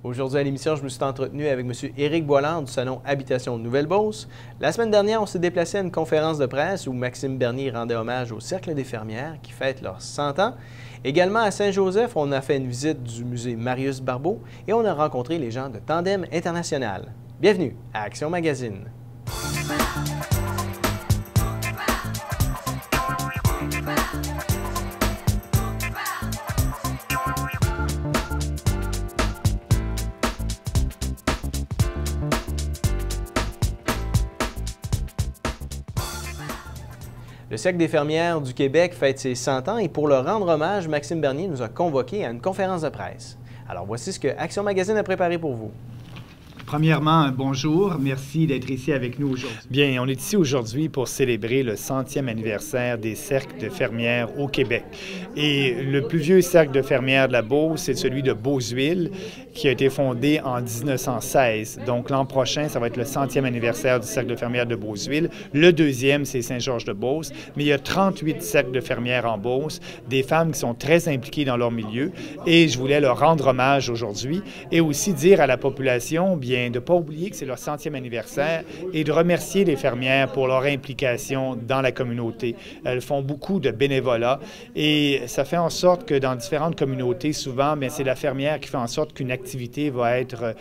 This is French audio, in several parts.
Aujourd'hui à l'émission, je me suis entretenu avec M. Éric Boilard du Salon Habitation Nouvelle-Beauce. La semaine dernière, on s'est déplacé à une conférence de presse où Maxime Bernier rendait hommage au Cercle des fermières qui fête leurs 100 ans. Également à Saint-Joseph, on a fait une visite du musée Marius Barbeau et on a rencontré les gens de Tandem International. Bienvenue à Action Magazine. Le Cercle des fermières du Québec fête ses 100 ans et pour leur rendre hommage, Maxime Bernier nous a convoqués à une conférence de presse. Alors voici ce que Action Magazine a préparé pour vous. Premièrement, bonjour. Merci d'être ici avec nous aujourd'hui. Bien, on est ici aujourd'hui pour célébrer le 100e anniversaire des cercles de fermières au Québec. Et le plus vieux cercle de fermières de la Beauce, c'est celui de Beauceville, qui a été fondé en 1916. Donc l'an prochain, ça va être le 100e anniversaire du cercle de fermières de Beauceville. Le deuxième, c'est Saint-Georges-de-Beauce. Mais il y a 38 cercles de fermières en Beauce, des femmes qui sont très impliquées dans leur milieu. Et je voulais leur rendre hommage aujourd'hui et aussi dire à la population, bien, de ne pas oublier que c'est leur 100e anniversaire et de remercier les fermières pour leur implication dans la communauté. Elles font beaucoup de bénévolat et ça fait en sorte que dans différentes communautés, souvent, c'est la fermière qui fait en sorte qu'une activité va être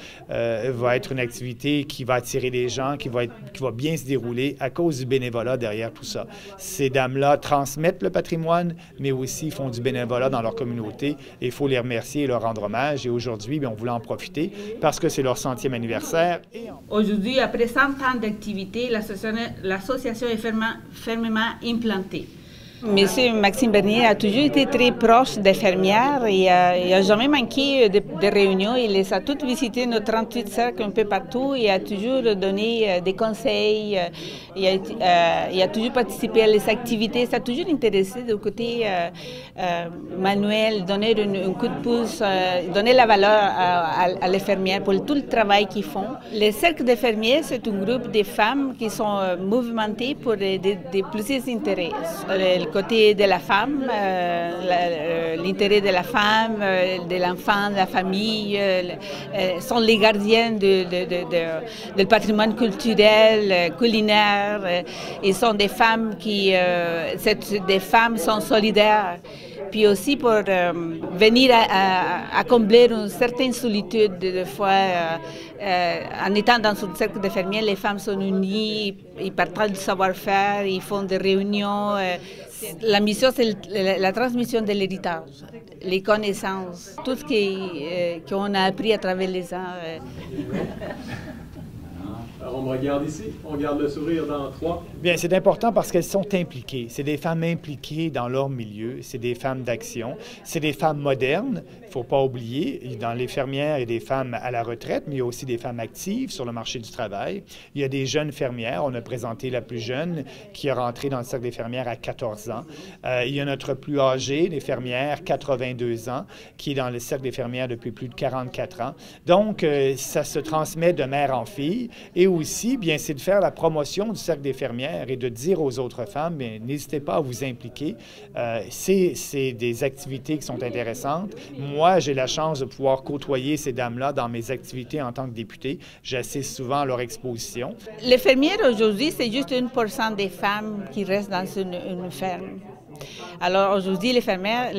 une activité qui va attirer les gens, qui va bien se dérouler à cause du bénévolat derrière tout ça. Ces dames-là transmettent le patrimoine, mais aussi font du bénévolat dans leur communauté et il faut les remercier et leur rendre hommage. Et aujourd'hui, on voulait en profiter parce que c'est leur 100e anniversaire. Aujourd'hui, après 100 ans d'activité, l'association est fermement implantée. Monsieur Maxime Bernier a toujours été très proche des fermières et il n'a jamais manqué de réunions. Il les a toutes visitées, nos 38 cercles un peu partout. Il a toujours donné des conseils. Il a toujours participé à les activités. Ça a toujours intéressé du côté manuel, donner un coup de pouce, donner la valeur à les fermières pour tout le travail qu'ils font. Les cercles de fermiers, c'est un groupe de femmes qui sont mouvementées pour plusieurs intérêts. Le côté de la femme, l'intérêt de la femme, de l'enfant, de la famille, sont les gardiennes du patrimoine culturel, culinaire. Ils sont des femmes des femmes sont solidaires. Puis aussi pour venir à combler une certaine solitude. Des fois, en étant dans un cercle de fermiers, les femmes sont unies, ils partagent du savoir-faire, ils font des réunions. La mission, c'est la transmission de l'héritage, les connaissances, tout ce qu'on a appris à travers les ans. Alors, on me regarde ici, on garde le sourire dans 3. Bien, c'est important parce qu'elles sont impliquées. C'est des femmes impliquées dans leur milieu, c'est des femmes d'action, c'est des femmes modernes. Il ne faut pas oublier, dans les fermières, il y a des femmes à la retraite, mais il y a aussi des femmes actives sur le marché du travail. Il y a des jeunes fermières. On a présenté la plus jeune qui est rentrée dans le cercle des fermières à 14 ans. Il y a notre plus âgée, les fermières, 82 ans, qui est dans le cercle des fermières depuis plus de 44 ans. Donc, ça se transmet de mère en fille. Et aussi, bien, c'est de faire la promotion du cercle des fermières et de dire aux autres femmes, bien, n'hésitez pas à vous impliquer. C'est des activités qui sont intéressantes. Moi, j'ai la chance de pouvoir côtoyer ces dames-là dans mes activités en tant que députée. J'assiste souvent à leur exposition. Les fermières aujourd'hui, c'est juste 1% des femmes qui restent dans une ferme. Alors aujourd'hui, les fermières,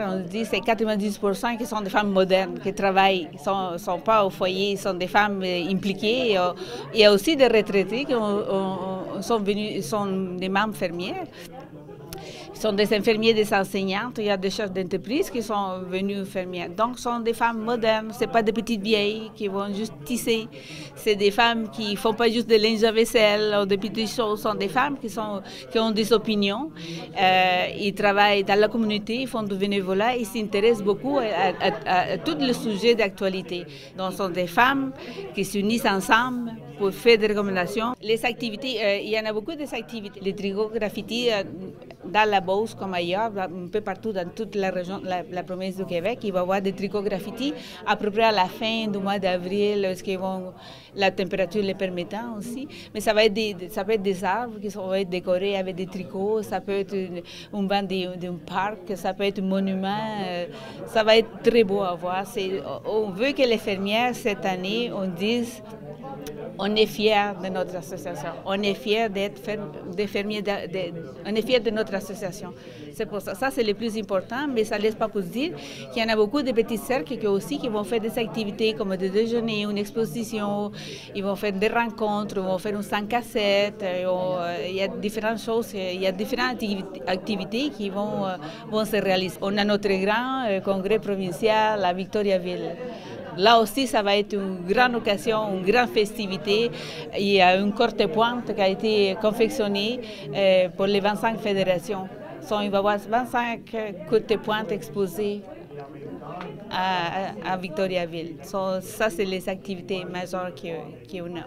on dit c'est 90% qui sont des femmes modernes, qui travaillent, qui ne sont pas au foyer, sont des femmes impliquées. Il y a aussi des retraités qui sont des membres fermières. Ce sont des infirmiers, des enseignantes, il y a des chefs d'entreprise qui sont venus fermières. Donc, ce sont des femmes modernes, ce pas des petites vieilles qui vont juste tisser. C'est des femmes qui ne font pas juste de linge à vaisselle ou de petites choses. Ce sont des femmes qui ont des opinions. Ils travaillent dans la communauté, ils font du bénévolat, ils s'intéressent beaucoup à tous les sujets d'actualité. Donc, ce sont des femmes qui s'unissent ensemble pour faire des recommandations. Les activités, il y en a beaucoup des activités. Les tricots graffiti, dans la Beauce comme ailleurs, un peu partout dans toute la région, la province du Québec, il va y avoir des tricots graffiti à peu près à la fin du mois d'avril, la température le permettant aussi. Mais ça peut être des arbres qui vont être décorés avec des tricots, ça peut être un banc d'un parc, ça peut être un monument. Ça va être très beau à voir. On veut que les fermières, cette année, on dise on est fiers de notre association. On est fiers d'être des fermiers. On est fiers de notre association. C'est pour ça. Ça, c'est le plus important, mais ça ne laisse pas pour se dire qu'il y en a beaucoup de petits cercles qui vont faire des activités comme des déjeuners, une exposition, ils vont faire des rencontres, ils vont faire un 5 à 7. Il y a différentes choses, il y a différentes activités qui vont se réaliser. On a notre grand congrès provincial à Victoriaville. Là aussi, ça va être une grande occasion, une grande festivité. Il y a une courte pointe qui a été confectionnée pour les 25 fédérations. Il va y avoir 25 courtes pointes exposées à Victoriaville. Ça, c'est les activités majeures qu'on a.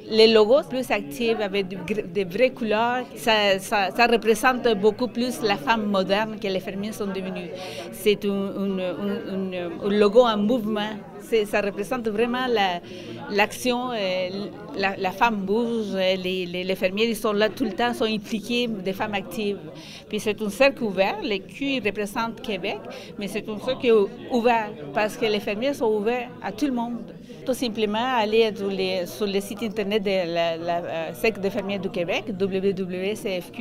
Les logos plus actifs avec de vraies couleurs, ça représente beaucoup plus la femme moderne que les fermiers sont devenus. C'est un logo en mouvement. Ça représente vraiment l'action, la femme bouge, les fermiers ils sont là tout le temps, sont impliqués, des femmes actives. Puis c'est un cercle ouvert, le Q représente Québec, mais c'est un cercle ouvert parce que les fermiers sont ouverts à tout le monde. Tout simplement aller sur le site internet de la Cercle des fermiers du Québec, www.cfq.qc.ca.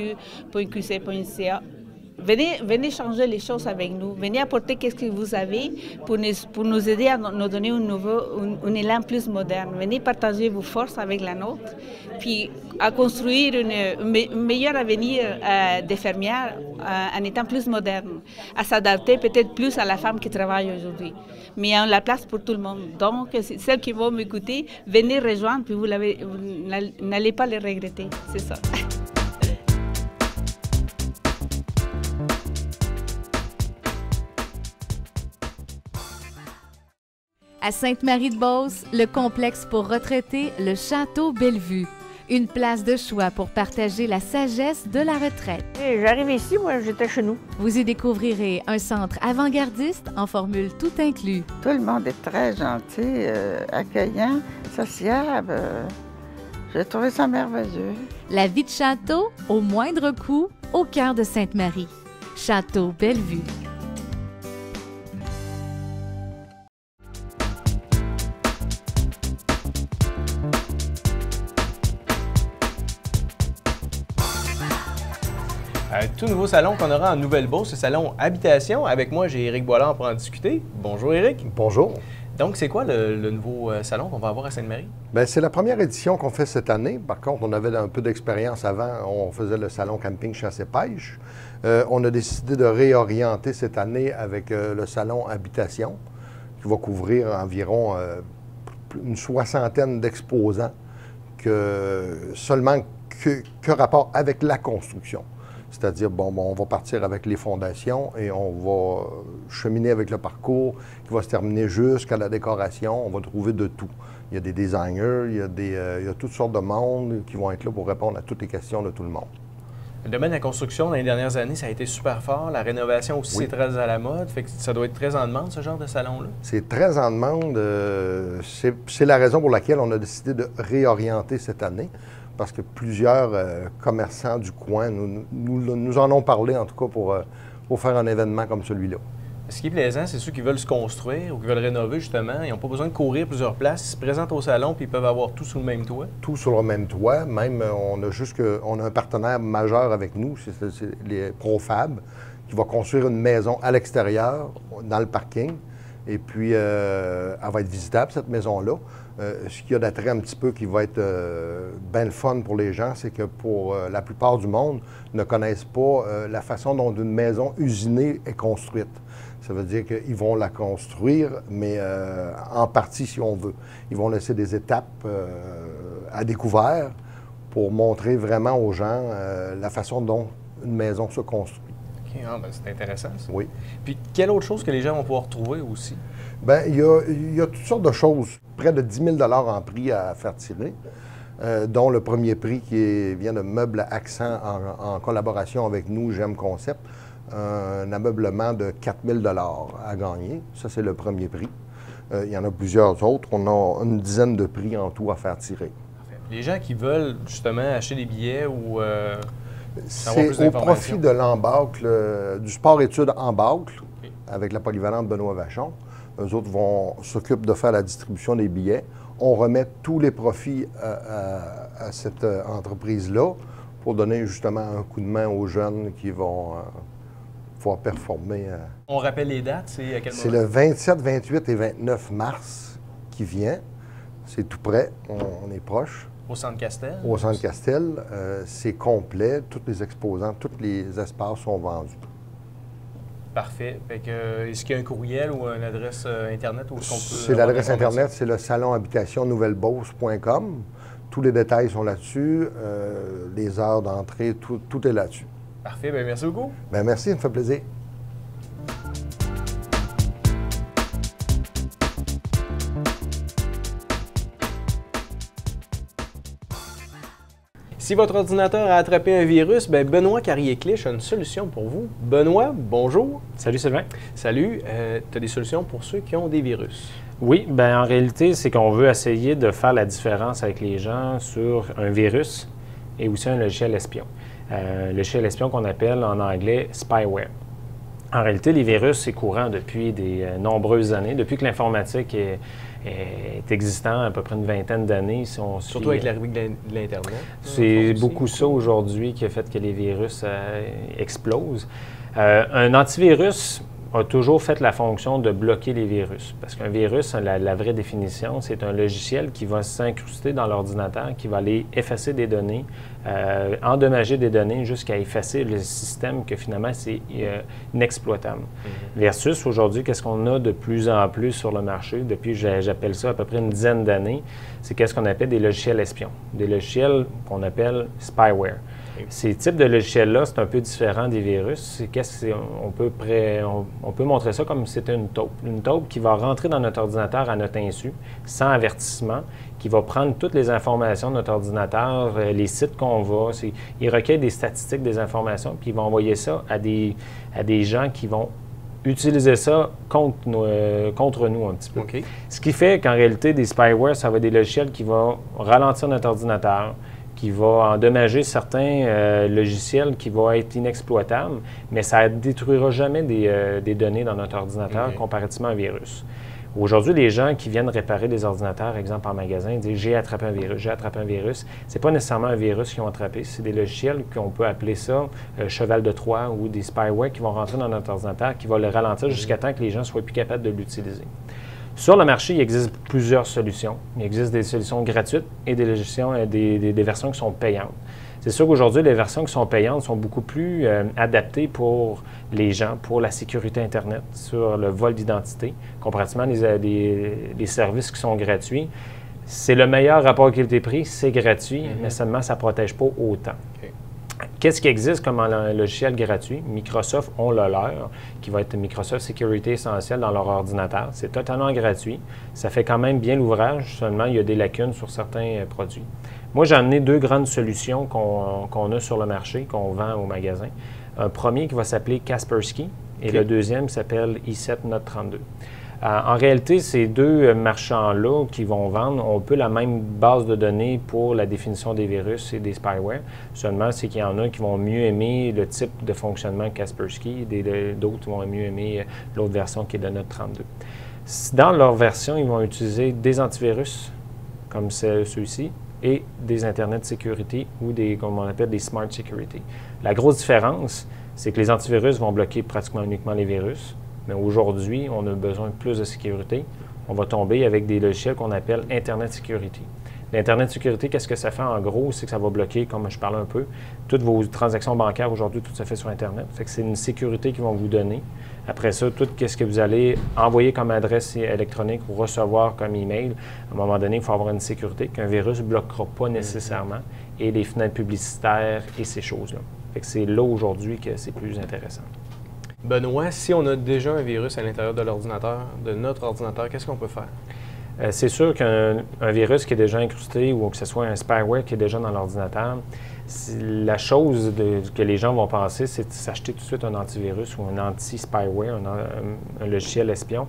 Venez changer les choses avec nous. Venez apporter ce que vous avez pour nous aider à nous donner un élan plus moderne. Venez partager vos forces avec la nôtre, puis à construire un meilleur avenir des fermières en étant plus moderne, à s'adapter peut-être plus à la femme qui travaille aujourd'hui. Mais il y a la place pour tout le monde. Donc, celles qui vont m'écouter, venez rejoindre, puis vous n'allez pas les regretter. C'est ça. À Sainte-Marie-de-Beauce, le complexe pour retraités, le Château Bellevue. Une place de choix pour partager la sagesse de la retraite. J'arrive ici, moi, j'étais chez nous. Vous y découvrirez un centre avant-gardiste en formule tout inclus. Tout le monde est très gentil, accueillant, sociable. J'ai trouvé ça merveilleux. La vie de château, au moindre coût, au cœur de Sainte-Marie. Château Bellevue. Tout nouveau salon qu'on aura en Nouvelle-Beauce, le salon Habitation. Avec moi, j'ai Éric Boilard pour en discuter. Bonjour Éric. Bonjour. Donc, c'est quoi le nouveau salon qu'on va avoir à Sainte-Marie? Bien, c'est la première édition qu'on fait cette année. Par contre, on avait un peu d'expérience avant. On faisait le salon camping chasse et pêche. On a décidé de réorienter cette année avec le salon Habitation, qui va couvrir environ une soixantaine d'exposants que rapport avec la construction. C'est-à-dire, on va partir avec les fondations et on va cheminer avec le parcours qui va se terminer jusqu'à la décoration. On va trouver de tout. Il y a des designers, il y a toutes sortes de monde qui vont être là pour répondre à toutes les questions de tout le monde. Le domaine de la construction, dans les dernières années, ça a été super fort. La rénovation aussi, c'est très à la mode. Fait que ça doit être très en demande, ce genre de salon-là? C'est très en demande. C'est la raison pour laquelle on a décidé de réorienter cette année. Parce que plusieurs commerçants du coin nous en ont parlé, en tout cas, pour faire un événement comme celui-là. Ce qui est plaisant, c'est ceux qui veulent se construire ou qui veulent rénover, justement. Ils n'ont pas besoin de courir plusieurs places. Ils se présentent au salon puis ils peuvent avoir tout sous le même toit. Tout sur le même toit. Même, on a un partenaire majeur avec nous, c'est les Profab, qui va construire une maison à l'extérieur, dans le parking. Et puis, elle va être visitable, cette maison-là. Ce qu'il y a d'attrait un petit peu qui va être bien le fun pour les gens, c'est que pour la plupart du monde ne connaissent pas la façon dont une maison usinée est construite. Ça veut dire qu'ils vont la construire, mais en partie, si on veut. Ils vont laisser des étapes à découvert pour montrer vraiment aux gens la façon dont une maison se construit. OK, c'est intéressant, ça. Oui. Puis, quelle autre chose que les gens vont pouvoir trouver aussi? Bien, il y a toutes sortes de choses. Près de 10 000 $ en prix à faire tirer. dont le premier prix qui vient de Meubles Accent en collaboration avec nous, GEM Concept, un ameublement de 4 000 $ à gagner. Ça, c'est le premier prix. Il y en a plusieurs autres. On a une dizaine de prix en tout à faire tirer. Les gens qui veulent justement acheter des billets ou c'est au profit de l'Embâcle, du sport-études Embâcle, avec la polyvalente Benoît Vachon. Eux autres s'occupent de faire la distribution des billets. On remet tous les profits à cette entreprise-là pour donner justement un coup de main aux jeunes qui vont pouvoir performer. On rappelle les dates, c'est à quel moment? C'est le 27, 28 et 29 mars qui vient. C'est tout près, on est proche. Au Centre Castel? Au Centre Castel. C'est complet, tous les exposants, tous les espaces sont vendus. Parfait. Est-ce qu'il y a un courriel ou une adresse Internet où on peut... C'est l'adresse Internet, c'est le salonhabitationnouvellebourse.com. Tous les détails sont là-dessus, les heures d'entrée, tout est là-dessus. Parfait. Bien, merci beaucoup. Bien, merci, ça me fait plaisir. Si votre ordinateur a attrapé un virus, bien Benoît Carrier-Clich a une solution pour vous. Benoît, bonjour. Salut Sylvain. Salut. Tu as des solutions pour ceux qui ont des virus? Oui, bien en réalité, c'est qu'on veut essayer de faire la différence avec les gens sur un virus et aussi un logiciel espion. Le logiciel espion qu'on appelle en anglais spyware. En réalité, les virus, c'est courant depuis des nombreuses années, depuis que l'informatique est existant à peu près une vingtaine d'années. Surtout avec l'arrivée de l'Internet. C'est beaucoup ça aujourd'hui qui a fait que les virus explosent. Un antivirus a toujours fait la fonction de bloquer les virus. Parce qu'un virus, la vraie définition, c'est un logiciel qui va s'incruster dans l'ordinateur, qui va aller effacer des données, endommager des données jusqu'à effacer le système que finalement c'est inexploitable. Versus aujourd'hui, qu'est-ce qu'on a de plus en plus sur le marché, depuis j'appelle ça à peu près une dizaine d'années, c'est qu'est-ce qu'on appelle des logiciels espions, des logiciels qu'on appelle spyware. Ces types de logiciels-là, c'est un peu différent des virus. On peut montrer ça comme si c'était une taupe. Une taupe qui va rentrer dans notre ordinateur à notre insu, sans avertissement, qui va prendre toutes les informations de notre ordinateur, les sites qu'on va. Il recueille des statistiques, des informations, puis il va envoyer ça à des gens qui vont utiliser ça contre nous un petit peu. Okay. Ce qui fait qu'en réalité, des spyware, ça va être des logiciels qui vont ralentir notre ordinateur, qui va endommager certains logiciels qui vont être inexploitables, mais ça ne détruira jamais des données dans notre ordinateur comparativement à un virus. Aujourd'hui, les gens qui viennent réparer des ordinateurs, exemple en magasin, disent « j'ai attrapé un virus, j'ai attrapé un virus ». Ce n'est pas nécessairement un virus qu'ils ont attrapé, c'est des logiciels qu'on peut appeler ça cheval de Troie ou des spyware qui vont rentrer dans notre ordinateur, qui vont le ralentir jusqu'à temps que les gens ne soient plus capables de l'utiliser. Sur le marché, il existe plusieurs solutions. Il existe des solutions gratuites et des versions qui sont payantes. C'est sûr qu'aujourd'hui, les versions qui sont payantes sont beaucoup plus adaptées pour les gens, pour la sécurité Internet, sur le vol d'identité, comparativement les services qui sont gratuits. C'est le meilleur rapport qualité-prix, c'est gratuit, mais seulement ça ne protège pas autant. Okay. Qu'est-ce qui existe comme un logiciel gratuit? Microsoft ont le leur, qui va être Microsoft Sécurité Essentielle dans leur ordinateur. C'est totalement gratuit. Ça fait quand même bien l'ouvrage, seulement il y a des lacunes sur certains produits. Moi, j'ai amené deux grandes solutions qu'on a sur le marché, qu'on vend au magasin. Un premier qui va s'appeler Kaspersky et le deuxième qui s'appelle i7 Note 32. En réalité, ces deux marchands-là qui vont vendre ont un peu la même base de données pour la définition des virus et des spyware. Seulement, c'est qu'il y en a qui vont mieux aimer le type de fonctionnement Kaspersky et d'autres vont mieux aimer l'autre version qui est de Note 32. Dans leur version, ils vont utiliser des antivirus, comme ceux-ci, et des Internet de sécurité ou comme on appelle des Smart Security. La grosse différence, c'est que les antivirus vont bloquer pratiquement uniquement les virus. Mais aujourd'hui, on a besoin de plus de sécurité. On va tomber avec des logiciels qu'on appelle Internet Security. L'Internet Security, qu'est-ce que ça fait en gros? C'est que ça va bloquer, comme je parlais un peu, toutes vos transactions bancaires aujourd'hui, tout se fait sur Internet. Fait que c'est une sécurité qu'ils vont vous donner. Après ça, tout ce que vous allez envoyer comme adresse électronique ou recevoir comme email, à un moment donné, il faut avoir une sécurité qu'un virus ne bloquera pas nécessairement, et les fenêtres publicitaires et ces choses-là. Fait que c'est là aujourd'hui que c'est plus intéressant. Benoît, si on a déjà un virus à l'intérieur de l'ordinateur, de notre ordinateur, qu'est-ce qu'on peut faire? C'est sûr qu'un virus qui est déjà incrusté ou que ce soit un spyware qui est déjà dans l'ordinateur, la chose que les gens vont penser, c'est de s'acheter tout de suite un antivirus ou un anti-spyware, un logiciel espion.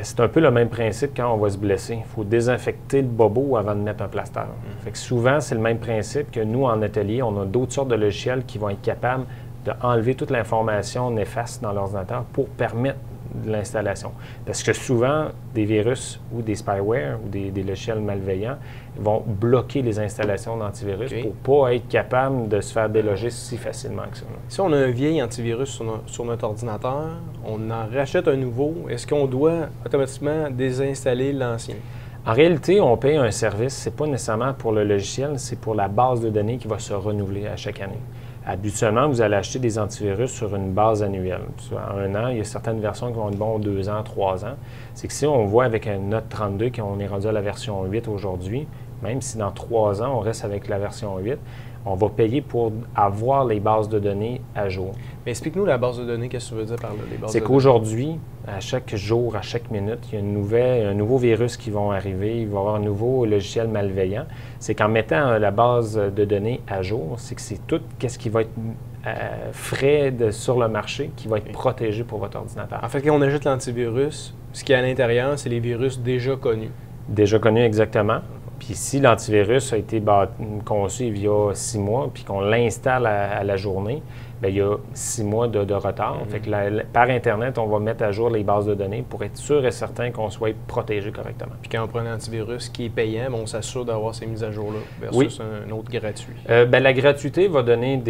C'est un peu le même principe quand on va se blesser. Il faut désinfecter le bobo avant de mettre un plaster. Fait que souvent, c'est le même principe que nous, en atelier, on a d'autres sortes de logiciels qui vont être capables d'enlever toute l'information néfaste dans l'ordinateur pour permettre de l'installation. Parce que souvent, des virus ou des spyware ou des logiciels malveillants vont bloquer les installations d'antivirus pour ne pas être capable de se faire déloger si facilement que ça. Si on a un vieil antivirus sur notre ordinateur, on en rachète un nouveau, est-ce qu'on doit automatiquement désinstaller l'ancien? En réalité, on paye un service, ce n'est pas nécessairement pour le logiciel, c'est pour la base de données qui va se renouveler à chaque année. Habituellement, vous allez acheter des antivirus sur une base annuelle. En un an, il y a certaines versions qui vont être bonnes 2 ans, 3 ans. C'est que si on voit avec un Note 32 qu'on est rendu à la version 8 aujourd'hui, même si dans 3 ans, on reste avec la version 8, on va payer pour avoir les bases de données à jour. Mais explique-nous la base de données, qu'est-ce que tu veux dire par là, les bases de données? C'est qu'aujourd'hui, à chaque jour, à chaque minute, il y a un nouveau virus qui va arriver, il va y avoir un nouveau logiciel malveillant. C'est qu'en mettant la base de données à jour, c'est que c'est tout ce qui va être frais sur le marché qui va être protégé pour votre ordinateur. En fait, quand on ajoute l'antivirus, ce qui est à l'intérieur, c'est les virus déjà connus. Déjà connus, exactement. Puis si l'antivirus a été conçu il y a 6 mois, puis qu'on l'installe à la journée, bien, il y a 6 mois de retard. Fait que par Internet, on va mettre à jour les bases de données pour être sûr et certain qu'on soit protégé correctement. Puis quand on prend un antivirus qui est payant, on s'assure d'avoir ces mises à jour-là versus un autre gratuit. La gratuité va donner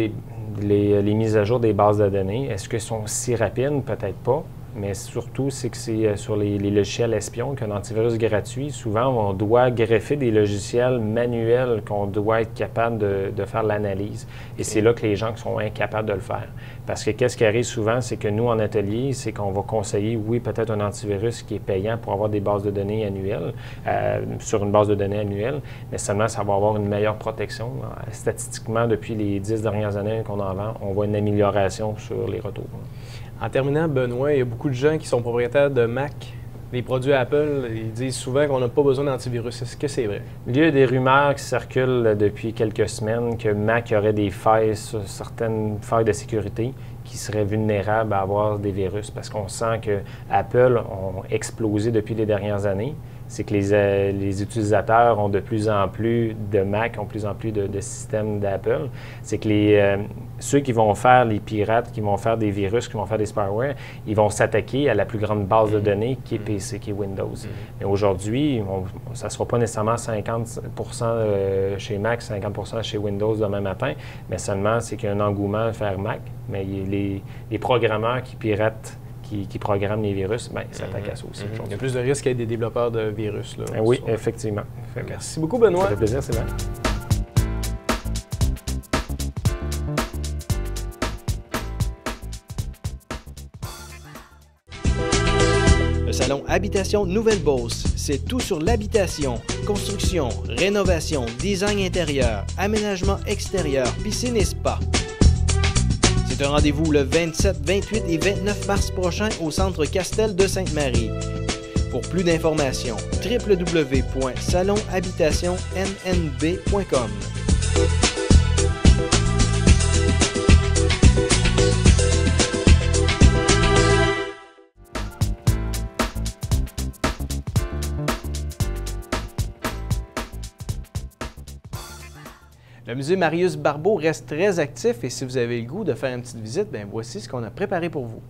les mises à jour des bases de données. Est-ce qu'elles sont si rapides? Peut-être pas. Mais surtout, c'est que c'est sur les logiciels espions qu'un antivirus gratuit, souvent, on doit greffer des logiciels manuels qu'on doit être capable de faire l'analyse. Et c'est là que les gens sont incapables de le faire. Parce que qu'est-ce qui arrive souvent, c'est que nous, en atelier, c'est qu'on va conseiller, oui, peut-être un antivirus qui est payant pour avoir des bases de données annuelles, sur une base de données annuelle, mais seulement ça va avoir une meilleure protection. Statistiquement, depuis les 10 dernières années qu'on en vend, on voit une amélioration sur les retours. En terminant, Benoît, il y a beaucoup de gens qui sont propriétaires de Mac. Les produits Apple, ils disent souvent qu'on n'a pas besoin d'antivirus. Est-ce que c'est vrai? Il y a des rumeurs qui circulent depuis quelques semaines que Mac aurait des failles sur certaines failles de sécurité qui seraient vulnérables à avoir des virus parce qu'on sent que Apple ont explosé depuis les dernières années. C'est que les utilisateurs ont de plus en plus de Mac, ont de plus en plus de systèmes d'Apple. C'est que ceux qui vont faire les pirates, qui vont faire des virus, qui vont faire des spyware, ils vont s'attaquer à la plus grande base de données qui est PC, qui est Windows. Mais aujourd'hui, ça ne sera pas nécessairement 50 chez Mac, 50 chez Windows demain matin, mais seulement c'est qu'il y a un engouement à faire Mac. Mais les programmeurs qui piratent, qui programment les virus, bien, ils s'attaquent à ça aussi. Il y a plus de risques qu'il y ait des développeurs de virus. Là, oui, effectivement. Merci beaucoup, Benoît. Ça fait plaisir, Sylvain. Le salon Habitation Nouvelle-Beauce, c'est tout sur l'habitation, construction, rénovation, design intérieur, aménagement extérieur, piscine et spa. C'est un rendez-vous le 27, 28 et 29 mars prochain au Centre Castel de Sainte-Marie. Pour plus d'informations, www.salonhabitationnnb.com. Le musée Marius Barbeau reste très actif et si vous avez le goût de faire une petite visite, bien voici ce qu'on a préparé pour vous.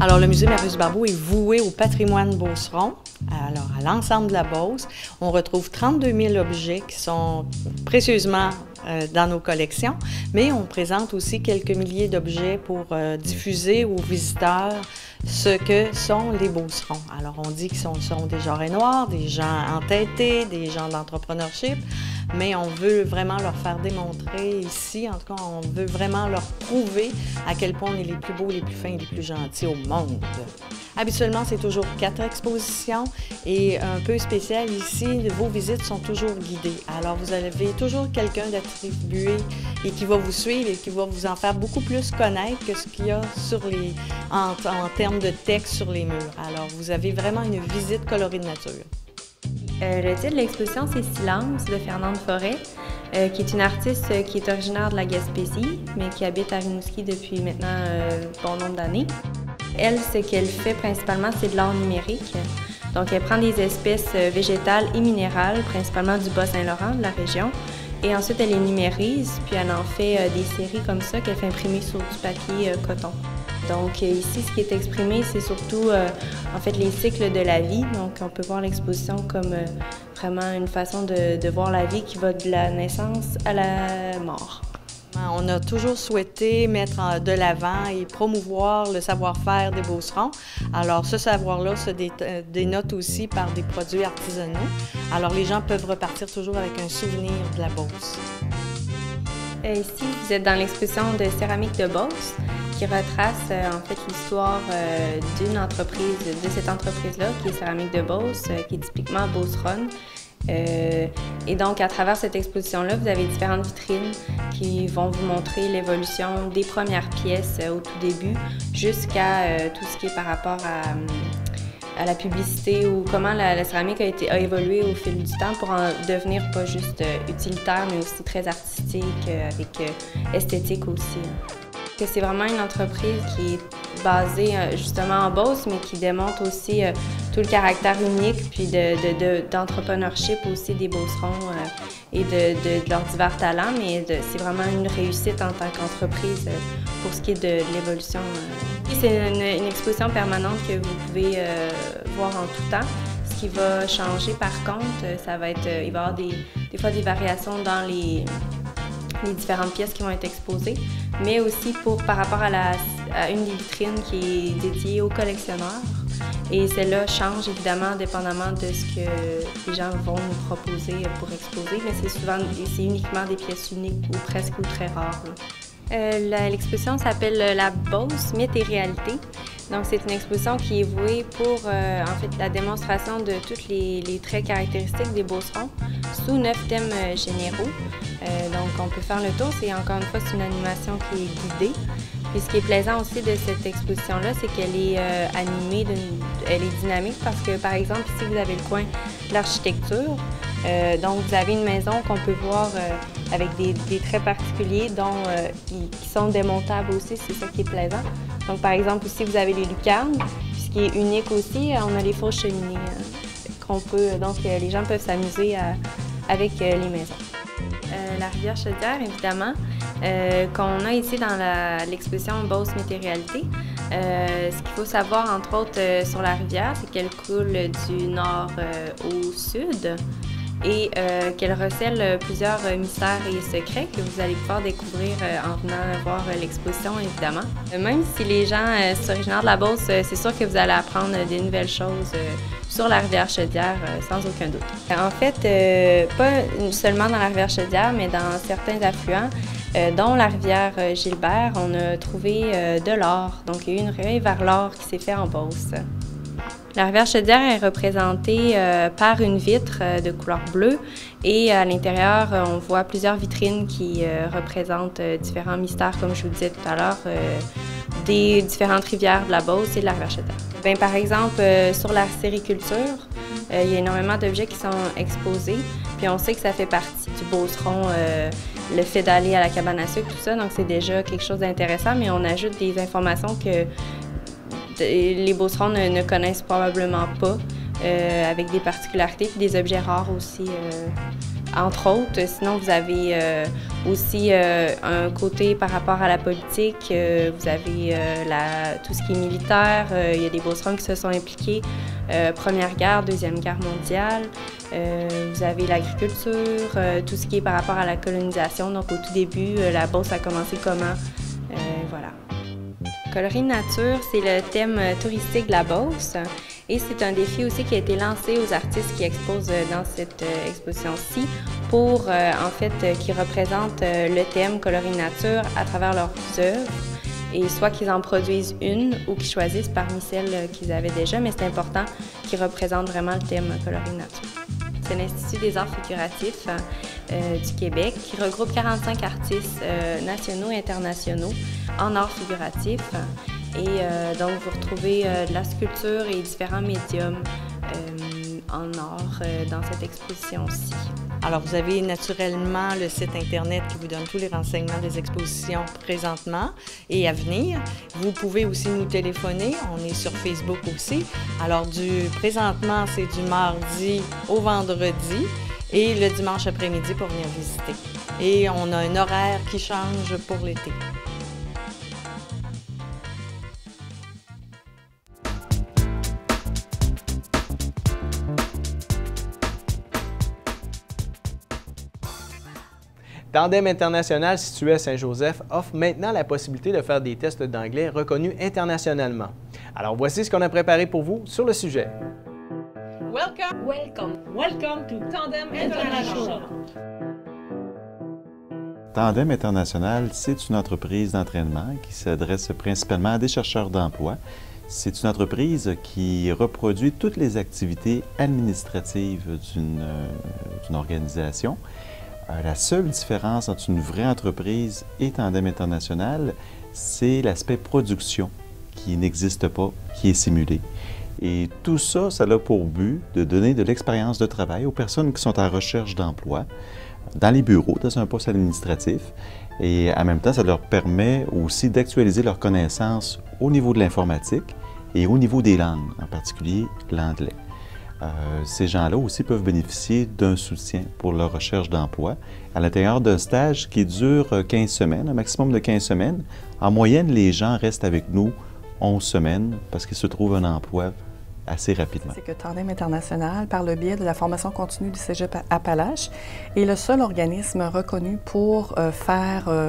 Alors, le musée Marius Barbeau est voué au patrimoine beauceron, alors à l'ensemble de la Beauce. On retrouve 32 000 objets qui sont précieusement dans nos collections, mais on présente aussi quelques milliers d'objets pour diffuser aux visiteurs ce que sont les beaucerons. Alors, on dit qu'ils sont des gens noirs, des gens entêtés, des gens d'entrepreneurship, mais on veut vraiment leur faire démontrer ici, en tout cas, on veut vraiment leur prouver à quel point on est les plus beaux, les plus fins et les plus gentils au monde. Habituellement, c'est toujours 4 expositions et un peu spécial ici, vos visites sont toujours guidées. Alors, vous avez toujours quelqu'un d'attribué et qui va vous suivre et qui va vous en faire beaucoup plus connaître que ce qu'il y a sur en termes de texte sur les murs. Alors, vous avez vraiment une visite colorée de nature. Le titre de l'exposition, c'est Silence de Fernande Forêt, qui est une artiste qui est originaire de la Gaspésie, mais qui habite à Rimouski depuis maintenant bon nombre d'années. Elle, ce qu'elle fait principalement, c'est de l'art numérique. Donc, elle prend des espèces végétales et minérales, principalement du Bas-Saint-Laurent, de la région, et ensuite elle les numérise, puis elle en fait des séries comme ça qu'elle fait imprimer sur du papier coton. Donc ici, ce qui est exprimé, c'est surtout en fait les cycles de la vie. Donc on peut voir l'exposition comme vraiment une façon de voir la vie qui va de la naissance à la mort. On a toujours souhaité mettre de l'avant et promouvoir le savoir-faire des Beaucerons. Alors ce savoir-là se dénote aussi par des produits artisanaux. Alors les gens peuvent repartir toujours avec un souvenir de la Beauce. Ici, vous êtes dans l'exposition de céramique de Beauce, qui retrace en fait l'histoire d'une entreprise, de cette entreprise-là, qui est Céramique de Beauce, qui est typiquement beauceronne. Et donc, à travers cette exposition-là, vous avez différentes vitrines qui vont vous montrer l'évolution des premières pièces au tout début jusqu'à tout ce qui est par rapport à la publicité ou comment la céramique a évolué au fil du temps pour en devenir pas juste utilitaire, mais aussi très artistique, avec esthétique aussi. C'est vraiment une entreprise qui est basée justement en Beauce, mais qui démontre aussi tout le caractère unique puis d'entrepreneurship aussi des Beaucerons et de leurs divers talents, mais c'est vraiment une réussite en tant qu'entreprise pour ce qui est de l'évolution. C'est une exposition permanente que vous pouvez voir en tout temps. Ce qui va changer par contre, ça va être, il va y avoir des fois des variations dans les différentes pièces qui vont être exposées, mais aussi par rapport à une des vitrines qui est dédiée aux collectionneurs. Et celle-là change évidemment dépendamment de ce que les gens vont nous proposer pour exposer, mais c'est uniquement des pièces uniques ou presque ou très rares. L'exposition s'appelle La Beauce, mythe et réalité. Donc, c'est une exposition qui est vouée pour en fait, la démonstration de tous les traits caractéristiques des Beaucerons sous 9 thèmes généraux. Donc, on peut faire le tour. C'est encore une fois une animation qui est guidée. Puis, ce qui est plaisant aussi de cette exposition-là, c'est qu'elle est animée, elle est dynamique parce que, par exemple, ici, vous avez le coin de l'architecture. Donc, vous avez une maison qu'on peut voir avec des traits particuliers qui sont démontables aussi, c'est ça qui est plaisant. Donc, par exemple, ici, vous avez les lucarnes. Puis, ce qui est unique aussi, on a les fausses cheminées donc les gens peuvent s'amuser avec les maisons. La rivière Chaudière, évidemment, qu'on a ici dans l'exposition Beauce, mythe et réalité. Ce qu'il faut savoir, entre autres, sur la rivière, c'est qu'elle coule du nord au sud et qu'elle recèle plusieurs mystères et secrets que vous allez pouvoir découvrir en venant voir l'exposition, évidemment. Même si les gens sont originaires de la Beauce, c'est sûr que vous allez apprendre des nouvelles choses sur la rivière Chaudière, sans aucun doute. En fait, pas seulement dans la rivière Chaudière, mais dans certains affluents, dont la rivière Gilbert, on a trouvé de l'or. Donc, il y a eu une ruée vers l'or qui s'est faite en Beauce. La rivière Chaudière est représentée par une vitre de couleur bleue et à l'intérieur, on voit plusieurs vitrines qui représentent différents mystères, comme je vous disais tout à l'heure, des différentes rivières de la Beauce et de la rivière Chaudière. Bien, par exemple, sur la sériculture, il y a énormément d'objets qui sont exposés, puis on sait que ça fait partie du Beauceron, le fait d'aller à la cabane à sucre, tout ça, donc c'est déjà quelque chose d'intéressant, mais on ajoute des informations que les Beaucerons ne connaissent probablement pas, avec des particularités et des objets rares aussi, entre autres. Sinon, vous avez aussi un côté par rapport à la politique, vous avez tout ce qui est militaire, il y a des Beaucerons qui se sont impliqués, Première Guerre, Deuxième Guerre mondiale, vous avez l'agriculture, tout ce qui est par rapport à la colonisation. Donc au tout début, la Beauce a commencé comment, voilà. Coloris nature, c'est le thème touristique de la Beauce et c'est un défi aussi qui a été lancé aux artistes qui exposent dans cette exposition-ci pour, en fait, qui représentent le thème Coloris nature à travers leurs œuvres. Et soit qu'ils en produisent une ou qu'ils choisissent parmi celles qu'ils avaient déjà, mais c'est important qu'ils représentent vraiment le thème Coloris nature. C'est l'Institut des arts figuratifs du Québec qui regroupe 45 artistes nationaux et internationaux en arts figuratifs. Et donc, vous retrouvez de la sculpture et différents médiums en art dans cette exposition-ci. Alors, vous avez naturellement le site Internet qui vous donne tous les renseignements des expositions présentement et à venir. Vous pouvez aussi nous téléphoner. On est sur Facebook aussi. Alors, présentement, c'est du mardi au vendredi et le dimanche après-midi pour venir visiter. Et on a un horaire qui change pour l'été. Tandem International, situé à Saint-Joseph, offre maintenant la possibilité de faire des tests d'anglais reconnus internationalement. Alors voici ce qu'on a préparé pour vous sur le sujet. Welcome to Tandem International. Tandem International, c'est une entreprise d'entraînement qui s'adresse principalement à des chercheurs d'emploi. C'est une entreprise qui reproduit toutes les activités administratives d'une organisation. La seule différence entre une vraie entreprise et Tandem International, c'est l'aspect production qui n'existe pas, qui est simulé. Et tout ça, ça a pour but de donner de l'expérience de travail aux personnes qui sont en recherche d'emploi dans les bureaux, dans un poste administratif. Et en même temps, ça leur permet aussi d'actualiser leurs connaissances au niveau de l'informatique et au niveau des langues, en particulier l'anglais. Ces gens-là aussi peuvent bénéficier d'un soutien pour leur recherche d'emploi à l'intérieur d'un stage qui dure 15 semaines, un maximum de 15 semaines. En moyenne, les gens restent avec nous 11 semaines parce qu'ils se trouvent un emploi assez rapidement. C'est que Tandem International, par le biais de la formation continue du Cégep Appalaches, est le seul organisme reconnu pour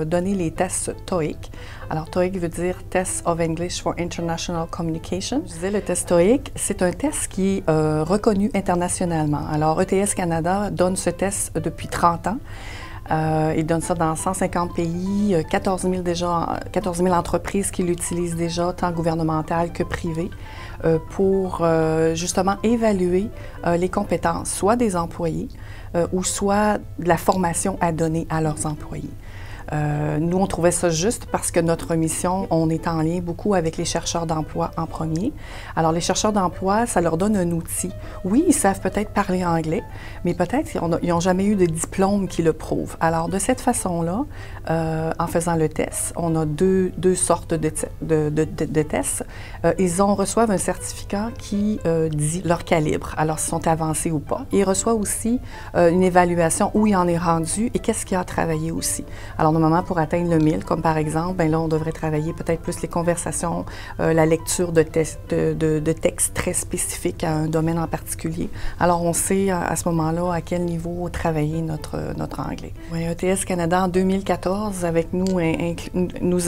donner les tests TOEIC. Alors, TOEIC veut dire Test of English for International Communication. Je disais, le test TOEIC, c'est un test qui est reconnu internationalement. Alors, ETS Canada donne ce test depuis 30 ans. Ils donnent ça dans 150 pays, 14 000 entreprises qui l'utilisent déjà, tant gouvernementales que privées, pour justement évaluer les compétences, soit des employés ou soit de la formation à donner à leurs employés. Nous, on trouvait ça juste parce que notre mission, on est en lien beaucoup avec les chercheurs d'emploi en premier. Alors, les chercheurs d'emploi, ça leur donne un outil. Oui, ils savent peut-être parler anglais, mais peut-être ils n'ont jamais eu de diplôme qui le prouve. Alors, de cette façon-là, en faisant le test, on a deux sortes de tests. Ils reçoivent un certificat qui dit leur calibre, alors s'ils sont avancés ou pas. Ils reçoivent aussi une évaluation où il en est rendu et qu'est-ce qu'il a travaillé aussi. Alors, normalement, pour atteindre le 1000, comme par exemple, bien là, on devrait travailler peut-être plus les conversations, la lecture de textes très spécifiques à un domaine en particulier. Alors, on sait à ce moment-là à quel niveau travailler notre anglais. Oui, ETS Canada, en 2014, avec nous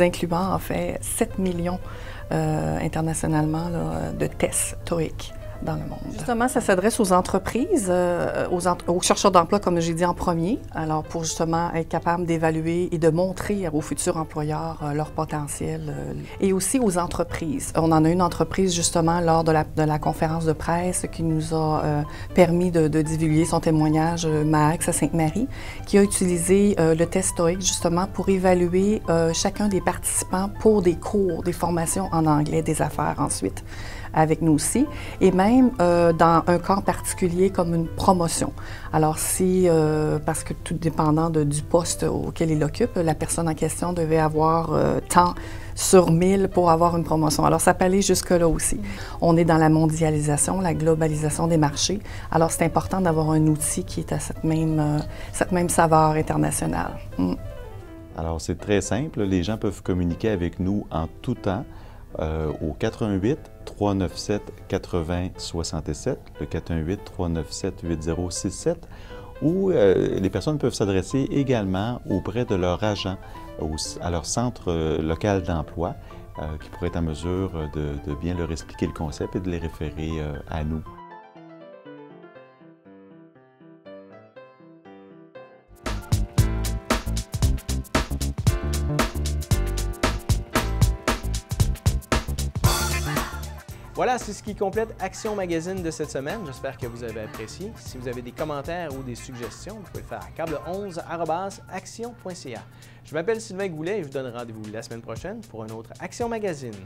incluant, en fait, 7 millions internationalement là, de tests TOEIC dans le monde. Justement, ça s'adresse aux entreprises, aux chercheurs d'emploi, comme j'ai dit en premier, alors pour justement être capable d'évaluer et de montrer aux futurs employeurs leur potentiel, et aussi aux entreprises. On en a une entreprise justement lors de la conférence de presse qui nous a permis de divulguer son témoignage, Max à Sainte-Marie, qui a utilisé le test TOEIC justement pour évaluer chacun des participants pour des cours, des formations en anglais, des affaires ensuite, avec nous aussi, et même dans un cas particulier comme une promotion. Alors si, parce que tout dépendant du poste auquel il occupe, la personne en question devait avoir tant sur 1000 pour avoir une promotion. Alors ça peut aller jusque-là aussi. On est dans la mondialisation, la globalisation des marchés, alors c'est important d'avoir un outil qui est à cette même saveur internationale. Alors c'est très simple, les gens peuvent communiquer avec nous en tout temps au 88 397 80 67, le 418 397 8067, ou les personnes peuvent s'adresser également auprès de leur agent, à leur centre local d'emploi, qui pourraient être en mesure de bien leur expliquer le concept et de les référer à nous. Voilà, c'est ce qui complète Action Magazine de cette semaine. J'espère que vous avez apprécié. Si vous avez des commentaires ou des suggestions, vous pouvez le faire à câble11@action.ca. Je m'appelle Sylvain Goulet et je vous donne rendez-vous la semaine prochaine pour un autre Action Magazine.